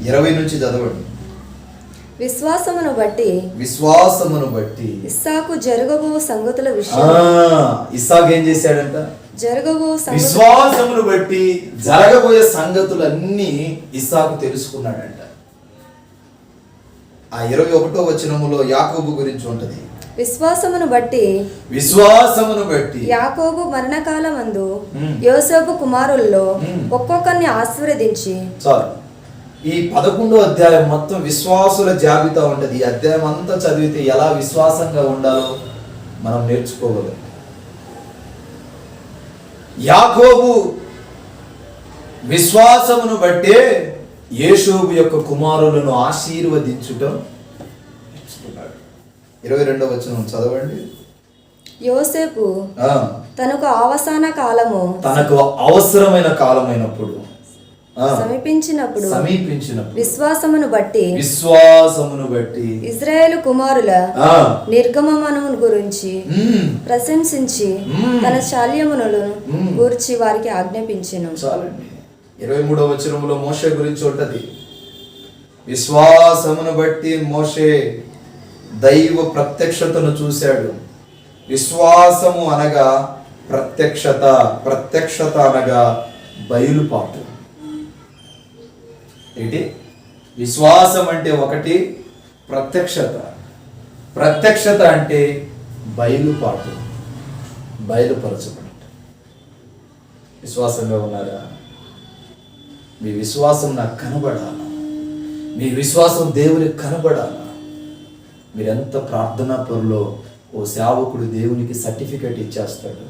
20 నుంచి చదవండి. విశ్వాసమును బట్టి ఇస్సాకు జరగబో సంగతుల విషయం. ఇస్సాకు ఏం చేశాడంట? జరగబో విశ్వాసమును బట్టి జరగబోయే సంగతులన్నీ ఇస్సాకు తెలుసుకున్నాడంట. ఆ 21వ వచనములో యాకోబు గురించి ఉంటది. విశ్వాసమును బట్టి యాకోబు మరణకాలమందు యోసేపు కుమారుల్లో ఒక్కొక్కరిని ఆశీర్వదించి. చాలు. ఈ 11వ అధ్యాయం మొత్తం విశ్వాసుల జాబితా ఉంటుంది. ఈ అధ్యాయం అంతా చదివితే ఎలా విశ్వాసంగా ఉండాలో మనం నేర్చుకోగలం. యాకోబు విశ్వాసమును బట్టే యేషోబు యొక్క కుమారులను ఆశీర్వదించుటం నేర్చుకున్నాడు. 22వ వచనం చదవండి. యోసేపు తనకు అవసరమైన కాలమైనప్పుడు సమీపించినప్పుడు విశ్వాసమును బట్టి ఇశ్రాయేలు కుమారుల నిర్గమనమును గురించి ప్రశంసించి తన శాల్యములను గూర్చి వారికి ఆజ్ఞాపించెను. చాలండి. 23వ వచనంలో మోషే గురించి ఉంటది. విశ్వాసమును బట్టి మోషే దైవ ప్రత్యక్షతను చూశాడు. విశ్వాసము అనగా ప్రత్యక్షత అనగా బయలుపాటు. ఏంటి? విశ్వాసం అంటే ఒకటి, ప్రత్యక్షత అంటే బయలుపాటు, బయలుపరచబడి. విశ్వాసంగా ఉన్నారా? మీ విశ్వాసం నాకు కనబడాలా? మీ విశ్వాసం దేవునికి కనబడాలా? మీరెంత ప్రార్థనా పరులో ఓ సేవకుడు దేవునికి సర్టిఫికేట్ ఇచ్చేస్తాడు.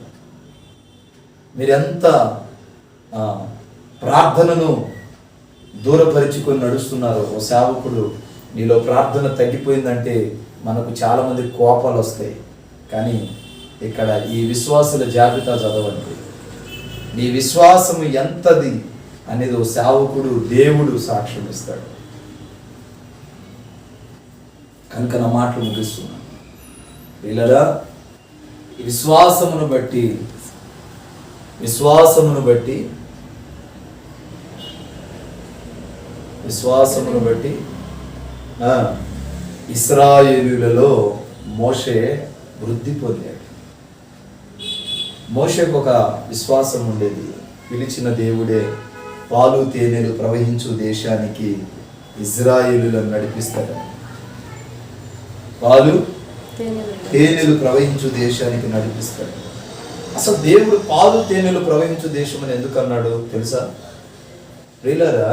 మీరెంత ప్రార్థనను దూరపరుచుకొని నడుస్తున్నారు. ఓ సేవకుడు నీలో ప్రార్థన తగ్గిపోయిందంటే మనకు చాలా మంది కోపాలు వస్తాయి. కానీ ఇక్కడ ఈ విశ్వాసుల జాబితా చదవండి. నీ విశ్వాసము ఎంతది అనేది ఓ సేవకుడు దేవుడు సాక్ష్యం ఇస్తాడు. కనుక నా మాటలు ముగిస్తున్నాను. పిల్లరా, విశ్వాసమును బట్టి ఇశ్రాయేలులలో మోషే వృద్ధి పొందాడు. మోషేకు ఒక విశ్వాసం ఉండేది. పిలిచిన దేవుడే పాలు తేనెలు ప్రవహించు దేశానికి ఇశ్రాయేలులను నడిపిస్తాడు. పాలు తేనెలు ప్రవహించు దేశానికి నడిపిస్తాడు. అసలు దేవుడు పాలు తేనెలు ప్రవహించు దేశం అని ఎందుకు అన్నాడు తెలుసా? ప్రియులారా,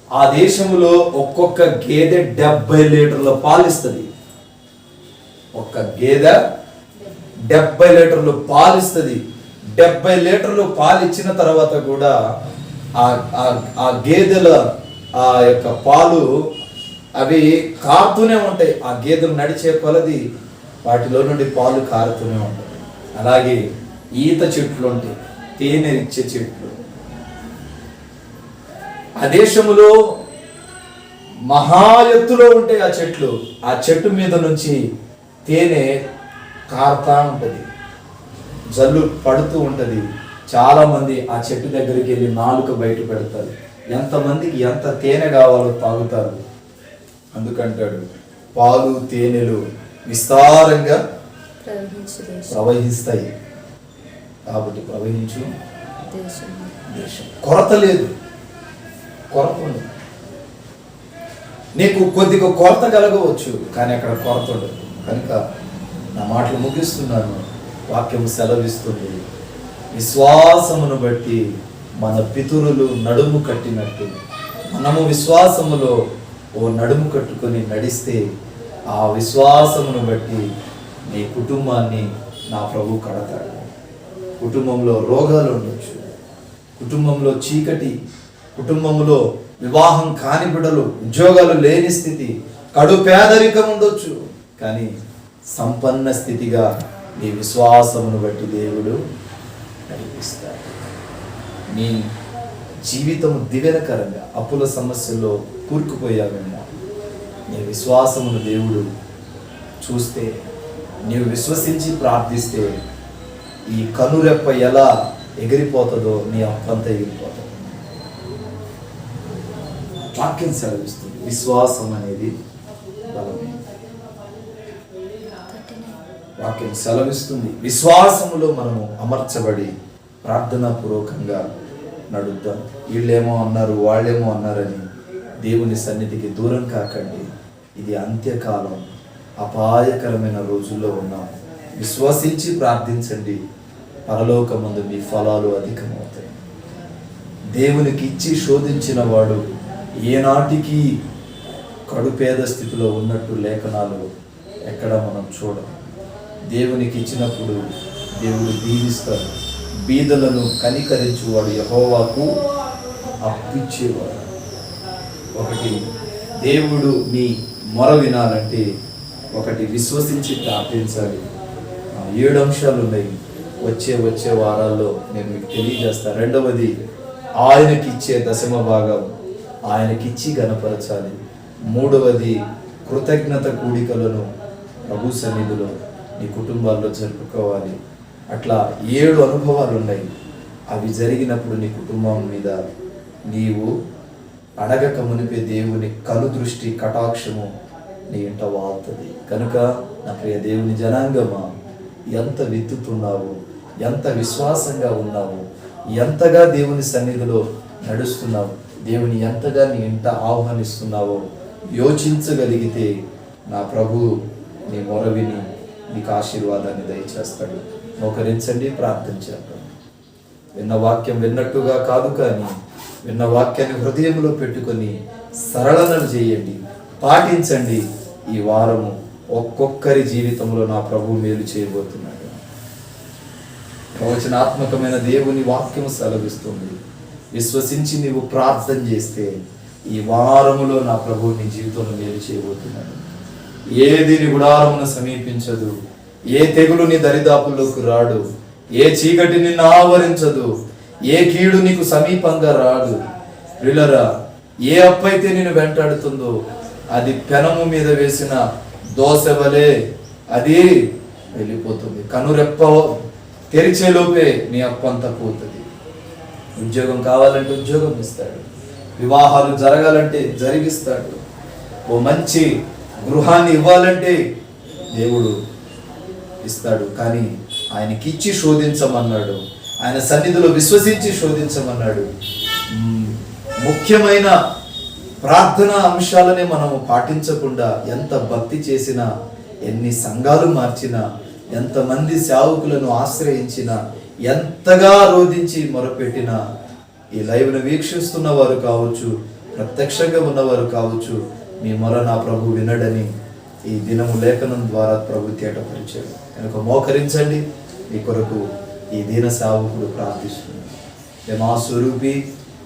ఆ దేశంలో ఒక్కొక్క గేదె 70 లీటర్ల పాలు ఇస్తుంది. ఒక్క గేదె 70 లీటర్లు పాలు ఇస్తుంది. 70 లీటర్లు పాలు ఇచ్చిన తర్వాత కూడా ఆ గేదెల ఆ యొక్క పాలు అవి కారుతూనే ఉంటాయి. ఆ గేదెలు నడిచే కొలది వాటిలో నుండి పాలు కారుతూనే ఉంటాయి. అలాగే ఈత చెట్లు ఉంటాయి, తేనె ఇచ్చే చెట్లు. ఆ దేశంలో మహా ఎత్తులో ఉంటాయి ఆ చెట్లు. ఆ చెట్టు మీద నుంచి తేనె కారుతా ఉంటుంది, జల్లు పడుతూ ఉంటుంది. చాలా మంది ఆ చెట్టు దగ్గరికి వెళ్ళి నాలుక బయట పెడతారు. ఎంతమందికి ఎంత తేనె కావాలో తాగుతారు. అందుకంటాడు పాలు తేనెలు విస్తారంగా ప్రవహిస్తాయి. కాబట్టి ప్రవహించు దేశం. కొరత లేదు, కొరత ఉండదు. నీకు కొద్దిగా కొరత కలగవచ్చు, కానీ అక్కడ కొరత ఉండదు. కనుక నా మాటలు ముగిస్తున్నాను. వాక్యం సెలవిస్తుంది, విశ్వాసమును బట్టి మన పితరులు నడుము కట్టినట్టు మనము విశ్వాసములో ఓ నడుము కట్టుకొని నడిస్తే ఆ విశ్వాసమును బట్టి నీ కుటుంబాన్ని నా ప్రభు కడతాడు. కుటుంబంలో రోగాలు ఉండొచ్చు, కుటుంబంలో చీకటి, కుటుంబంలో వివాహం కాని బిడ్డలు, ఉద్యోగాలు లేని స్థితి, కడు పేదరికం ఉండొచ్చు. కానీ సంపన్న స్థితిగా నీ విశ్వాసమును బట్టి దేవుడు నడిపిస్తాడు. నీ జీవితం దివ్యకరంగా అప్పుల సమస్యల్లో కూరుకుపోయావన్నా నీ విశ్వాసమును దేవుడు చూస్తే, నీవు విశ్వసించి ప్రార్థిస్తే ఈ కనురెప్ప ఎలా ఎగిరిపోతుందో నీ అప్పంతా ఎగిరిపోతుంది. వాక్యం సెలవిస్తుంది, విశ్వాసం అనేది బలమే. వాక్యం సెలవిస్తుంది, విశ్వాసములో మనము అమర్చబడి ప్రార్థనాపూర్వకంగా నడుద్దాం. వీళ్ళేమో అన్నారు, వాళ్ళేమో అన్నారని దేవుని సన్నిధికి దూరం కాకండి. ఇది అంత్యకాలం, అపాయకరమైన రోజుల్లో ఉన్నాం. విశ్వసించి ప్రార్థించండి, పరలోకమందు మీ ఫలాలు అధికమవుతాయి. దేవునికి ఇచ్చి శోధించిన వాడు ఏనాటికి కడుపేద స్థితిలో ఉన్నట్టు లేఖనాలు ఎక్కడ మనం చూడం. దేవునికి ఇచ్చినప్పుడు దేవుడు దీవిస్తాడు. బీదలను కనికరించువాడు యెహోవాకు అప్పిచ్చేవాడు. ఒకటి, దేవుడు నీ మొర వినాలంటే ఒకటి విశ్వసించి ప్రార్థించాలి. 7 అంశాలు ఉన్నాయి. వచ్చే వారాల్లో నేను మీకు తెలియజేస్తాను. రెండవది, ఆయనకిచ్చే దశమ భాగం ఆయనకిచ్చి గణపరచాలి. మూడవది, కృతజ్ఞత కూడికలను ప్రభు సన్నిధిలో నీ కుటుంబాల్లో జరుపుకోవాలి. అట్లా 7 అనుభవాలు ఉన్నాయి. అవి జరిగినప్పుడు నీ కుటుంబం మీద నీవు అడగక మునిపే దేవుని కనుదృష్టి కటాక్షము నీ ఇంట వాళ్తుంది. కనుక నా ప్రియ దేవుని జనాంగమా, ఎంత విత్తుతున్నావు, ఎంత విశ్వాసంగా ఉన్నావు, ఎంతగా దేవుని సన్నిధిలో నడుస్తున్నావు, దేవుని ఎంతగా నీ ఇంట ఆహ్వానిస్తున్నావో యోచించగలిగితే నా ప్రభు నీ మొర విని నీకు ఆశీర్వాదాన్ని దయచేస్తాడు. మోకరించండి, ప్రార్థన చేద్దాం. విన్న వాక్యం విన్నట్టుగా కాదు, కానీ విన్న వాక్యాన్ని హృదయంలో పెట్టుకొని సరళనలు చేయండి, పాటించండి. ఈ వారము ఒక్కొక్కరి జీవితంలో నా ప్రభు మేలు చేయబోతున్నాడు. ప్రవచనాత్మకమైన దేవుని వాక్యం సెలవిస్తుంది. విశ్వసించి నీవు ప్రార్థన చేస్తే ఈ వారములో నా ప్రభు నీ జీవితంలో మేలు చేయబోతున్నాడు. ఏది నీ గుడారమును సమీపించదు, ఏ తెగులు నీ దరిదాపుల్లోకి రాడు, ఏ చీకటి నిన్ను ఆవరించదు, ఏ కీడు నీకు సమీపంగా రాడు. ప్రియులారా, ఏ అప్పైతే నిన్ను వెంటాడుతుందో అది పెనము మీద వేసిన దోస వలె అది వెళ్ళిపోతుంది. కనురెప్ప తెరిచేలోపే నీ అప్పంతా పోతుంది. ఉద్యోగం కావాలంటే ఉద్యోగం ఇస్తాడు, వివాహాలు జరగాలంటే జరిగిస్తాడు, ఓ మంచి గృహాన్ని ఇవ్వాలంటే దేవుడు ఇస్తాడు. కానీ ఆయనకిచ్చి శోధించమన్నాడు, ఆయన సన్నిధిలో విశ్వసించి శోధించమన్నాడు. ముఖ్యమైన ప్రార్థన అంశాలనే మనము పాటించకుండా ఎంత భక్తి చేసినా, ఎన్ని సంఘాలు మార్చినా, ఎంతమంది సేవకులను ఆశ్రయించినా, ఎంతగా రోధించి మొరపెట్టినా, ఈ లైవ్ను వీక్షిస్తున్న వారు కావచ్చు, ప్రత్యక్షంగా ఉన్నవారు కావచ్చు, మీ మొర నా ప్రభు వినడని ఈ దినము లేఖనం ద్వారా ప్రభు తేటపరిచాడు. కనుక మోకరించండి. మీ కొరకు ఈ దీన సేవకుడు ప్రార్థిస్తున్నాడు. మా స్వరూపి,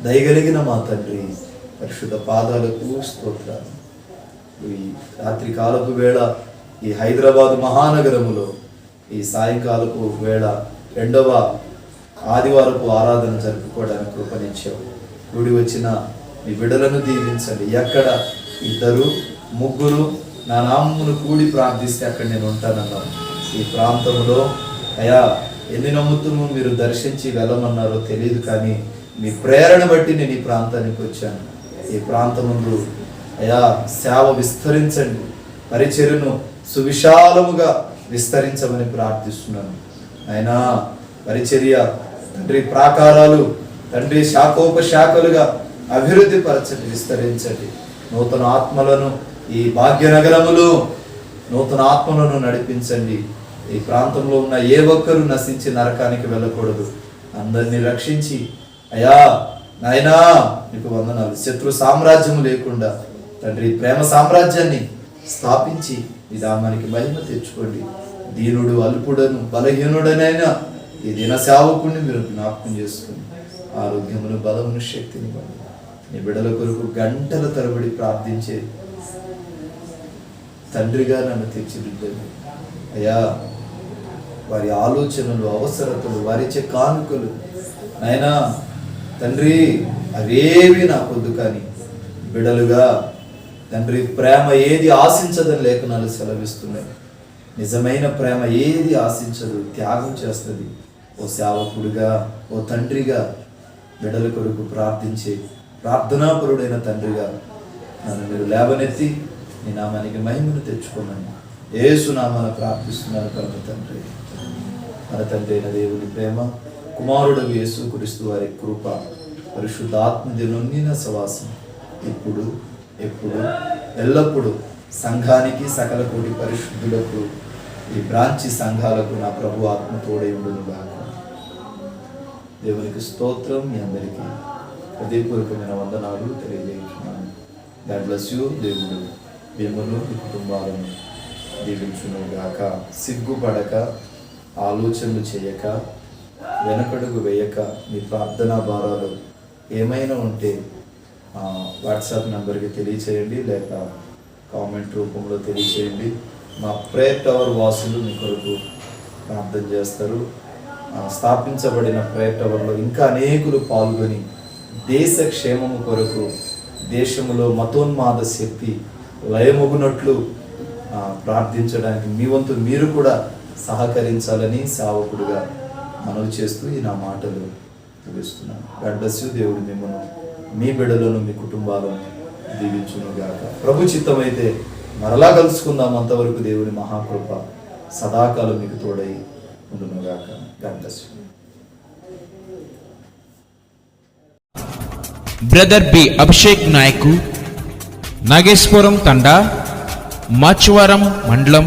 దయగలిగిన మా తండ్రి, పరిశుద్ధ పాదాలకు స్తోత్రాలు. ఈ రాత్రి కాలపు వేళ ఈ హైదరాబాద్ మహానగరములో ఈ సాయంకాలపు వేళ 2వ ఆదివారపు ఆరాధన జరుపుకోవడానికి కృపనిచ్చావు. కూడి వచ్చిన మీ బిడ్డలను దీవించండి. ఎక్కడ 2, 3 నా నామమును కూడి ప్రార్థిస్తే అక్కడ నేను ఉంటానన్నాను. ఈ ప్రాంతంలో అయా ఎన్ని నమ్ముతును మీరు దర్శించి వెళ్ళమన్నారో తెలియదు, కానీ మీ ప్రేరణ బట్టి నేను ఈ ప్రాంతానికి వచ్చాను. ఈ ప్రాంతములు అయా సేవ విస్తరించండి, పరిచర్యను సువిశాలముగా విస్తరించమని ప్రార్థిస్తున్నాను. అయినా పరిచర్య తండ్రి ప్రాకారాలు తండ్రి శాఖోపశాఖలుగా అభివృద్ధి పరచండి, విస్తరించండి. నూతన ఆత్మలను ఈ భాగ్యనగరములో నూతన ఆత్మలను నడిపించండి. ఈ ప్రాంతంలో ఉన్న ఏ ఒక్కరూ నశించి నరకానికి వెళ్ళకూడదు. అందరినీ రక్షించి అయా నాయనా నీకు వందనాలు. శత్రు సామ్రాజ్యము లేకుండా తండ్రి ప్రేమ సామ్రాజ్యాన్ని స్థాపించి ఈ నామానికి మహిమ తెచ్చుకోండి. దీనుడు, అల్పుడను, బలహీనుడనైనా ఈ దిన సేవకుడిని మీరు జ్ఞాపకం చేసుకుని ఆరోగ్యమును, బలమును, శక్తిని పొంది నీ బిడ్డల కొరకు గంటల తరబడి ప్రార్థించే తండ్రిగా నన్ను తీర్చిదిద్దండి అయ్యా. వారి ఆలోచనలు, అవసరతలు, వారిచ్చే కానుకలు నాయనా తండ్రి అవేవి నాకొద్దు, కానీ బిడలుగా తండ్రి ప్రేమ ఏది ఆశించదని లేఖనాలు సెలవిస్తున్నాయి. నిజమైన ప్రేమ ఏది ఆశించదు, త్యాగం చేస్తుంది. ఓ సేవకుడిగా, ఓ తండ్రిగా బిడ్డల కొరకు ప్రార్థించే ప్రార్థనాపరుడైన తండ్రిగా నన్ను మీరు లేవనెత్తి నీ నామానికి మహిమను తెచ్చుకోమని యేసు నామాన ప్రార్థిస్తున్నాను. కనుక తండ్రి, మన తండ్రి అయిన దేవుని ప్రేమ, కుమారుడు యేసు క్రీస్తు వారి కృప, పరిశుద్ధాత్మ దినొన్నిన సవాసం ఇప్పుడు, ఎప్పుడు, ఎల్లప్పుడూ సంఘానికి, సకల కోటి పరిశుద్ధులకు, ఈ బ్రాంచి సంఘాలకు నా ప్రభు ఆత్మ తోడై ఉండును గాక. దేవునికి స్తోత్రం. మీ అందరికీ హృదయపూర్వకమైన వందనాలు తెలియజేస్తున్నాను. God bless you. దేవుడు మిమ్మల్ని మీ కుటుంబాలను దీవించును గాక. సిగ్గుపడక, ఆలోచనలు చేయక, వెనకడుగు వేయక మీ ప్రార్థనా భారాలు ఏమైనా ఉంటే వాట్సాప్ నెంబర్కి తెలియచేయండి, లేక కామెంట్ రూపంలో తెలియచేయండి. మా ప్రేయర్ టవర్ వాసులు మీ కొరకు ప్రార్థన చేస్తారు. స్థాపించబడిన ప్రేయర్ టవర్లో ఇంకా అనేకులు పాల్గొని దేశ క్షేమము కొరకు, దేశంలో మతోన్మాద శక్తి లయమొగునట్లు ప్రార్థించడానికి మీ వంతు మీరు కూడా సహకరించాలని సేవకుడుగా మనవి చేస్తూ ఈ నా మాటలు ముగిస్తున్నాను. God bless you. దేవుడు మిమ్మల్ని, మీ బిడ్డలను, మీ కుటుంబాలను దీవించును గాక. ప్రభు చిత్తమైతే మరలా కలుసుకుందాం. అంతవరకు దేవుని మహాకృప సదాకాలం మీకు తోడై ఉండును గాక. God bless you. Brother B Abhishek Nayak, Nageswaram Thanda, Machavaram మండలం,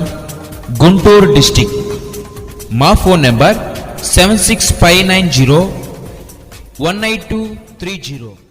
గుంటూరు డిస్టిక్. మా ఫోన్ నెంబర్ 7659018230.